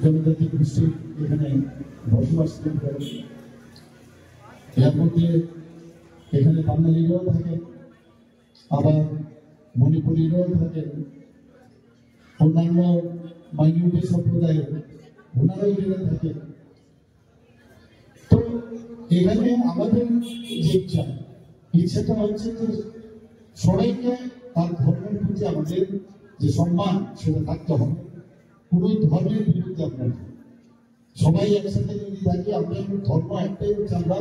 জনজাতি গোষ্ঠী এখানে বসবাস করে এর মধ্যে এখানে বাঙালিরাও থাকে, আবার মণিপুরীরাও থাকে, অন্যান্য মাইনরিটি সম্প্রদায়ের ওনারাও এখানে থাকে। তো এখানে আমাদের যে ইচ্ছাটা হচ্ছে যে সবাইকে তার ধর্মের প্রতি আমাদের যে সম্মান সেটা থাকতে হবে। কোন ধর্মের বিরুদ্ধে আমরা সবাই একসাথে যদি থাকি, আমরা ধর্ম একটাই হচ্ছে আমরা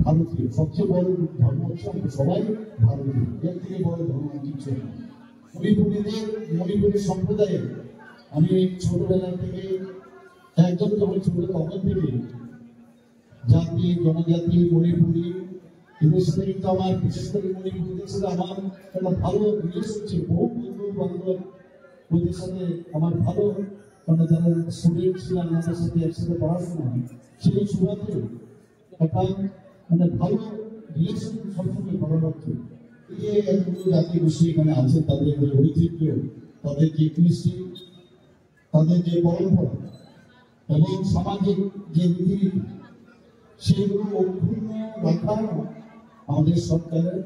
ভারতীয়। সবচেয়ে বড় ধর্ম হচ্ছে আমরা সবাই ভারতীয়, এর থেকে বড় ধর্ম কিছু নেই। মণিপুরের সম্প্রদায়ের আমি ছোটবেলা থেকে একদম যখন ছোট তখন থেকে জাতি জনজাতি মণিপুরি এদের সাথে কিন্তু আমার বিশেষ করে মণিপুরীদের সাথে আমার একটা ভালো রিলেশন ছিল। বহু বন্ধু বান্ধব ওদের সাথে আমার ভালো, মানে যারা স্টুডেন্ট ছিলাম আমাদের সাথে একসাথে পড়াশোনা, সেই সুবাদে একটা মানে ভালো রিলেশন সবসময় করা হচ্ছে। এই যে এতগুলো জাতি গোষ্ঠী এখানে আছে, তাদের যে ঐতিহ্য, তাদের যে কৃষ্টি, তাদের যে পরম্পরা এবং সামাজিক যে নীতি, সেগুলো অক্ষুণ্ণ রাখা আমাদের সরকারের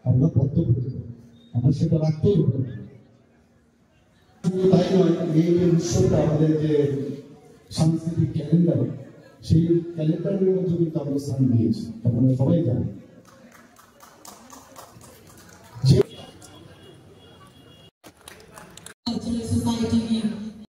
আমরা কর্তব্য, আমরা সেটা রাখতেই হবে। তাই নয়, এই যে উৎসবটা আমাদের যে সাংস্কৃতিক ক্যালেন্ডার, সেই ক্যালেন্ডারের মধ্যে কিন্তু আমরা স্থান দিয়েছি, আপনারা সবাই জানেন। सोसाइटी की